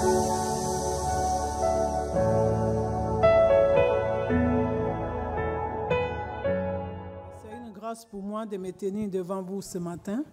C'est une grâce pour moi de me tenir devant vous ce matin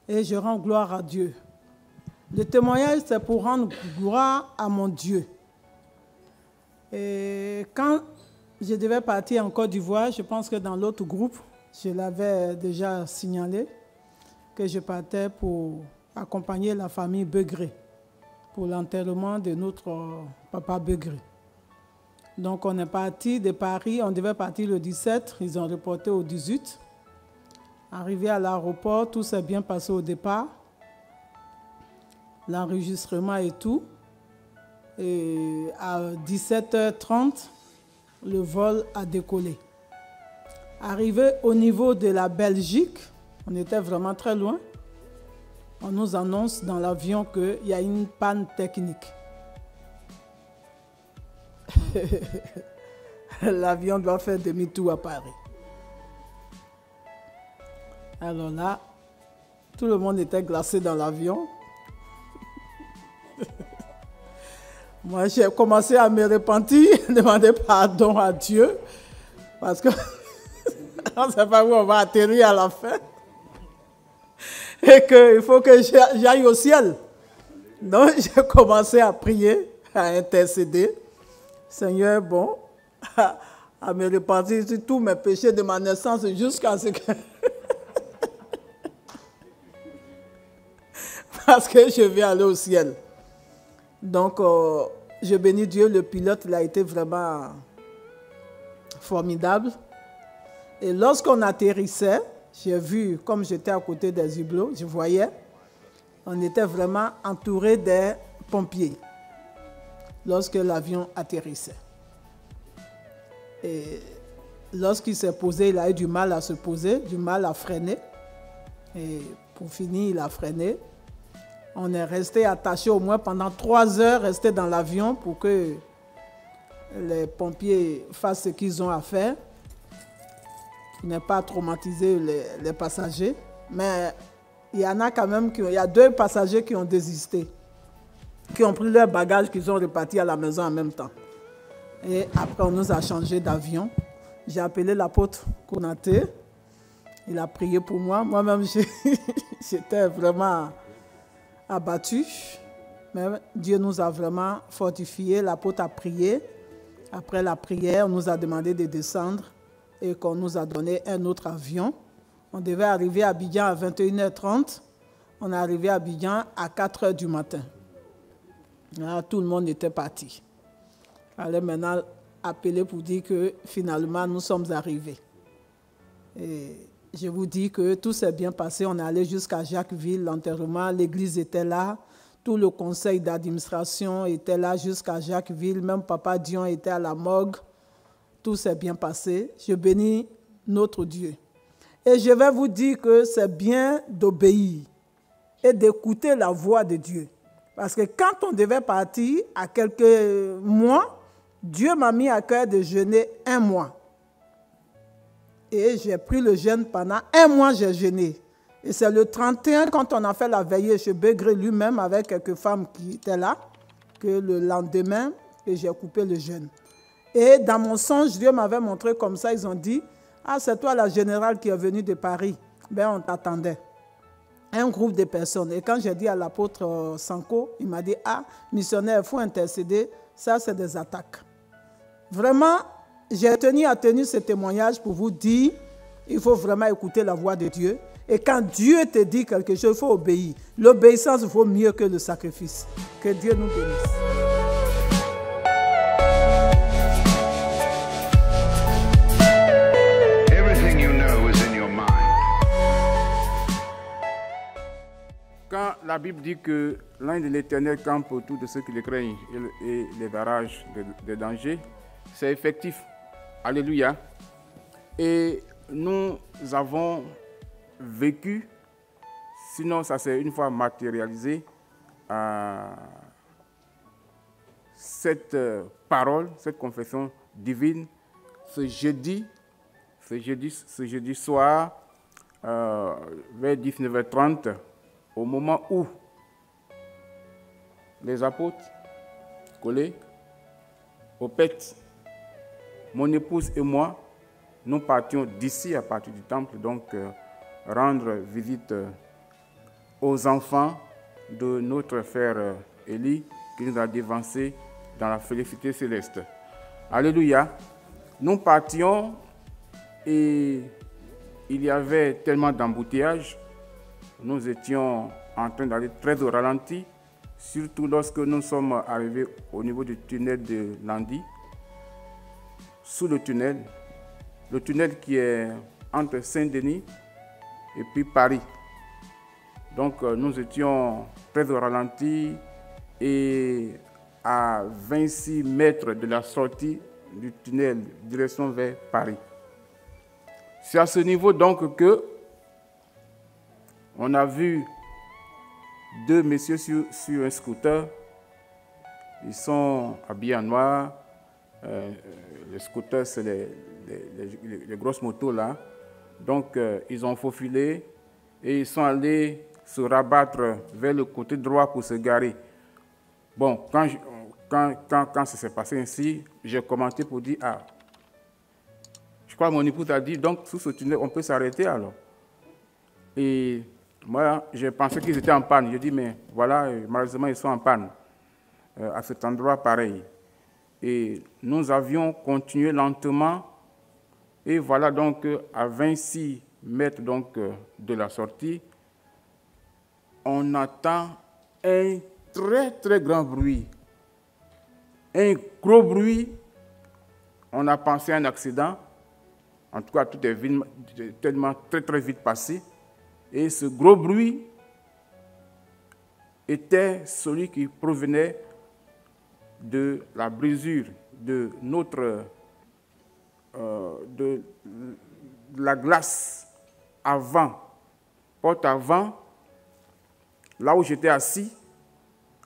et je rends gloire à Dieu. Le témoignage, c'est pour rendre gloire à mon Dieu. Et quand je devais partir en Côte d'Ivoire, je pense que dans l'autre groupe, je l'avais déjà signalé, que je partais pour accompagner la famille Begré pour l'enterrement de notre papa Begré. Donc on est parti de Paris, on devait partir le 17, ils ont reporté au 18. Arrivé à l'aéroport, tout s'est bien passé au départ. L'enregistrement et tout. Et à 17h30, le vol a décollé. Arrivé au niveau de la Belgique, on était vraiment très loin. On nous annonce dans l'avion qu'il y a une panne technique. L'avion doit faire demi-tour à Paris. Alors là, tout le monde était glacé dans l'avion. Moi, j'ai commencé à me repentir, demander pardon à Dieu, parce que on ne sait pas où on va atterrir à la fin. Et qu'il faut que j'aille au ciel. Donc, j'ai commencé à prier, à intercéder. Seigneur, bon, à me repentir sur tous mes péchés de ma naissance jusqu'à ce que... parce que je vais aller au ciel. Donc, je bénis Dieu, le pilote, il a été vraiment formidable. Et lorsqu'on atterrissait, j'ai vu, comme j'étais à côté des hublots, je voyais, on était vraiment entouré des pompiers lorsque l'avion atterrissait. Et lorsqu'il s'est posé, il a eu du mal à se poser, du mal à freiner. Et pour finir, il a freiné. On est resté attaché au moins pendant 3 heures, resté dans l'avion pour que les pompiers fassent ce qu'ils ont à faire. Pour ne pas traumatiser les passagers. Mais il y en a quand même, il y a 2 passagers qui ont désisté, qui ont pris leurs bagages, qui sont repartis à la maison en même temps. Et après, on nous a changé d'avion. J'ai appelé l'apôtre Konaté. Il a prié pour moi. Moi-même, j'étais vraiment abattu. Mais Dieu nous a vraiment fortifiés. L'apôtre a prié. Après la prière, on nous a demandé de descendre et qu'on nous a donné un autre avion. On devait arriver à Abidjan à 21h30. On est arrivé à Abidjan à 4h du matin. Là, tout le monde était parti. Il fallait maintenant appeler pour dire que finalement nous sommes arrivés. Et je vous dis que tout s'est bien passé. On est allé jusqu'à Jacquesville, l'enterrement, l'église était là. Tout le conseil d'administration était là jusqu'à Jacquesville. Même Papa Dion était à la morgue. Tout s'est bien passé. Je bénis notre Dieu. Et je vais vous dire que c'est bien d'obéir et d'écouter la voix de Dieu. Parce que quand on devait partir à quelques mois, Dieu m'a mis à cœur de jeûner 1 mois. Et j'ai pris le jeûne pendant 1 mois, j'ai jeûné. Et c'est le 31, quand on a fait la veillée chez Begré lui-même, avec quelques femmes qui étaient là, que le lendemain, j'ai coupé le jeûne. Et dans mon songe, Dieu m'avait montré comme ça, ils ont dit, « Ah, c'est toi la générale qui est venue de Paris. » Ben, on t'attendait. Un groupe de personnes. Et quand j'ai dit à l'apôtre Sanko, il m'a dit, « Ah, missionnaire, il faut intercéder. Ça, c'est des attaques. » Vraiment, j'ai tenu à tenir ce témoignage pour vous dire, il faut vraiment écouter la voix de Dieu. Et quand Dieu te dit quelque chose, il faut obéir. L'obéissance vaut mieux que le sacrifice. Que Dieu nous bénisse. Quand la Bible dit que l'ange de l'Éternel campe autour de ceux qui le craignent et les barrages de danger, c'est effectif. Alléluia. Et nous avons vécu, sinon ça s'est une fois matérialisé, cette parole, cette confession divine, ce jeudi soir, vers 19h30, au moment où les apôtres, collés, au pet. Mon épouse et moi, nous partions d'ici à partir du temple, donc rendre visite aux enfants de notre frère Élie, qui nous a dévancés dans la félicité céleste. Alléluia. Nous partions et il y avait tellement d'embouteillages. Nous étions en train d'aller très au ralenti, surtout lorsque nous sommes arrivés au niveau du tunnel de Landy. Sous le tunnel qui est entre Saint-Denis et puis Paris. Donc nous étions très au ralenti et à 26 mètres de la sortie du tunnel, direction vers Paris. C'est à ce niveau donc que on a vu deux messieurs sur un scooter. Ils sont habillés en noir. Les scooters, c'est les grosses motos là. Donc ils ont faufilé et ils sont allés se rabattre vers le côté droit pour se garer. Bon, quand ça s'est passé ainsi, j'ai commenté pour dire, ah, je crois que mon épouse a dit, donc sous ce tunnel, on peut s'arrêter alors. Et moi, j'ai pensé qu'ils étaient en panne. J'ai dit, mais voilà, malheureusement, ils sont en panne. À cet endroit, pareil. Et nous avions continué lentement. Et voilà donc, à 26 mètres donc, de la sortie, on entend un très, très grand bruit. Un gros bruit. On a pensé à un accident. En tout cas, tout est tellement très, très vite passé. Et ce gros bruit était celui qui provenait de la brisure de de la glace avant, porte avant, là où j'étais assis,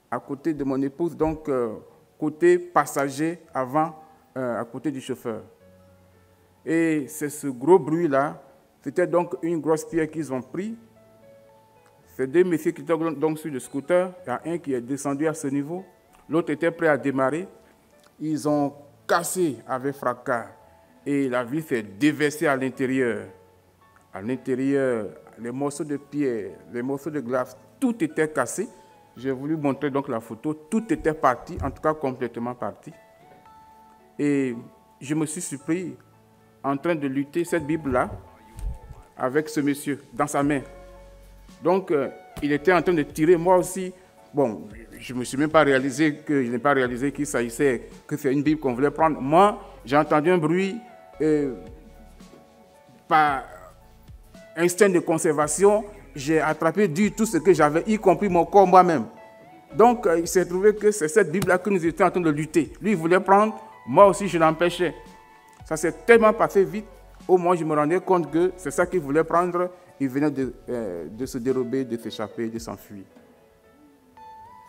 à côté de mon épouse, donc côté passager avant, à côté du chauffeur. Et c'est ce gros bruit-là, c'était donc une grosse pierre qu'ils ont pris. Ces deux messieurs qui étaient donc sur le scooter, il y a un qui est descendu à ce niveau, l'autre était prêt à démarrer. Ils ont cassé avec fracas et la ville s'est déversée à l'intérieur. À l'intérieur, les morceaux de pierre, les morceaux de glace, tout était cassé. J'ai voulu montrer donc la photo, tout était parti, en tout cas complètement parti. Et je me suis surpris en train de lutter cette Bible-là avec ce monsieur dans sa main. Donc, il était en train de tirer, moi aussi. Bon, je ne me suis même pas réalisé je n'ai pas réalisé qu'il s'agissait, que c'est une Bible qu'on voulait prendre. Moi, j'ai entendu un bruit par instinct de conservation. J'ai attrapé tout ce que j'avais, y compris mon corps moi-même. Donc, il s'est trouvé que c'est cette Bible-là que nous étions en train de lutter. Lui, il voulait prendre, moi aussi, je l'empêchais. Ça s'est tellement passé vite, au moins je me rendais compte que c'est ça qu'il voulait prendre. Il venait de se dérober, de s'échapper, de s'enfuir.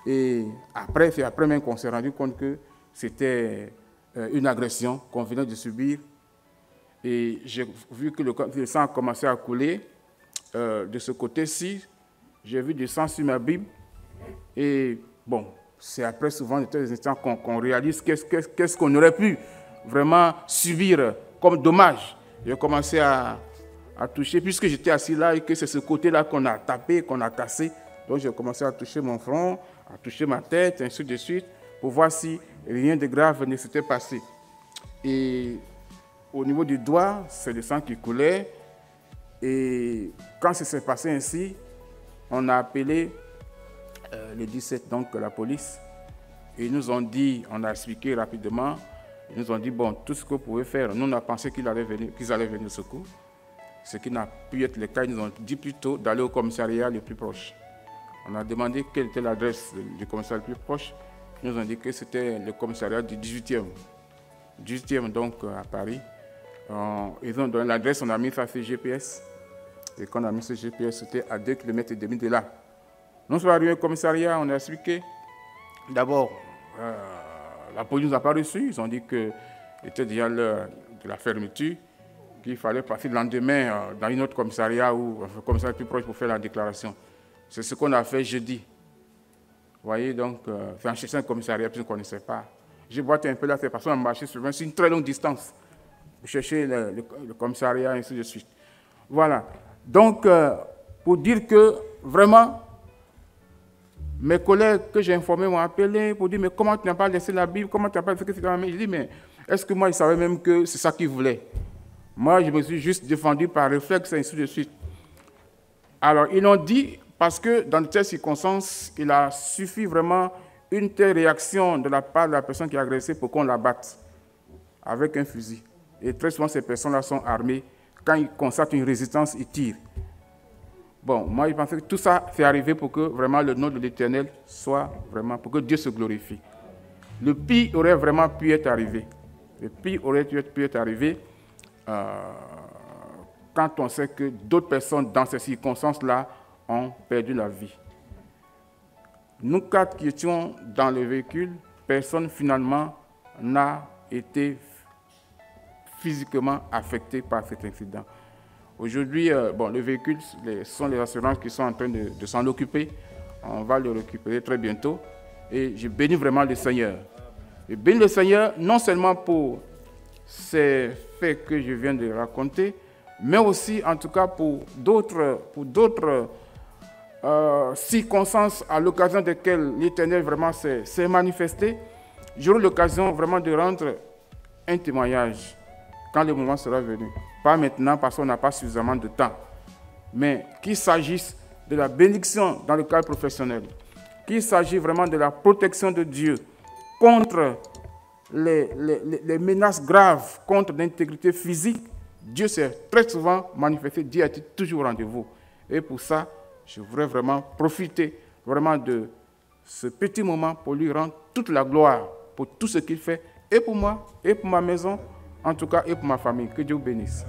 Et après, c'est après même qu'on s'est rendu compte que c'était une agression qu'on venait de subir. Et j'ai vu que le sang a commencé à couler de ce côté-ci. J'ai vu du sang sur ma Bible. Et bon, c'est après souvent des instants qu'on réalise qu'est-ce qu'on aurait pu vraiment subir comme dommage. J'ai commencé à toucher, puisque j'étais assis là et que c'est ce côté-là qu'on a tapé, qu'on a cassé. Donc j'ai commencé à toucher mon front, à toucher ma tête, ainsi de suite, pour voir si rien de grave ne s'était passé. Et au niveau du doigt, c'est le sang qui coulait. Et quand ça s'est passé ainsi, on a appelé le 17, donc la police. Et ils nous ont dit, on a expliqué rapidement, ils nous ont dit, bon, tout ce que vous pouvez faire, nous on a pensé qu'ils allaient venir au secours. Ce qui n'a pu être le cas, ils nous ont dit plutôt d'aller au commissariat le plus proche. On a demandé quelle était l'adresse du commissariat le plus proche. Ils nous ont dit que c'était le commissariat du 18e. 18e, donc, à Paris. Ils ont donné l'adresse, on a mis ça sur GPS. Et quand on a mis ce GPS, c'était à 2,5 km de là. Nous sommes arrivés au commissariat, on a expliqué. D'abord, la police ne nous a pas reçus. Ils ont dit qu'il était déjà l'heure de la fermeture, qu'il fallait passer le lendemain dans une autre commissariat ou un commissariat plus proche pour faire la déclaration. C'est ce qu'on a fait jeudi. voyez, donc, j'ai cherché un commissariat, puis je ne connaissais pas. J'ai boité un peu là, ces personnes ont marché sur une très longue distance. Chercher le commissariat, ainsi de suite. Voilà. Donc, pour dire que, vraiment, mes collègues que j'ai informés m'ont appelé pour dire, mais comment tu n'as pas laissé la Bible, comment tu n'as pas laissé que c'est dans la main? Je dis, mais est-ce que moi, ils savaient même que c'est ça qu'ils voulaient? Moi, je me suis juste défendu par réflexe, ainsi de suite. Alors, ils l'ont dit parce que dans de telles circonstances, il a suffi vraiment une telle réaction de la part de la personne qui a agressé pour qu'on la batte avec un fusil. Et très souvent, ces personnes-là sont armées. Quand ils constatent une résistance, ils tirent. Bon, moi, je pensais que tout ça fait arriver pour que vraiment le nom de l'Éternel soit vraiment, pour que Dieu se glorifie. Le pire aurait vraiment pu être arrivé. Le pire aurait pu être arrivé quand on sait que d'autres personnes dans ces circonstances-là ont perdu la vie. Nous quatre qui étions dans le véhicule, personne finalement n'a été physiquement affecté par cet incident. Aujourd'hui, le véhicule, ce sont les assurances qui sont en train de s'en occuper. On va le récupérer très bientôt. Et je bénis vraiment le Seigneur. Je bénis le Seigneur non seulement pour ces faits que je viens de raconter, mais aussi, en tout cas, pour d'autres circonstances à l'occasion desquelles l'Éternel vraiment s'est manifesté. J'aurai l'occasion vraiment de rendre un témoignage quand le moment sera venu. Pas maintenant parce qu'on n'a pas suffisamment de temps, mais qu'il s'agisse de la bénédiction dans le cadre professionnel, qu'il s'agisse vraiment de la protection de Dieu contre les menaces graves, contre l'intégrité physique. Dieu s'est très souvent manifesté, Dieu est toujours au rendez-vous. Et pour ça, je voudrais vraiment profiter vraiment de ce petit moment pour lui rendre toute la gloire pour tout ce qu'il fait, et pour moi, et pour ma maison, en tout cas, et pour ma famille. Que Dieu vous bénisse.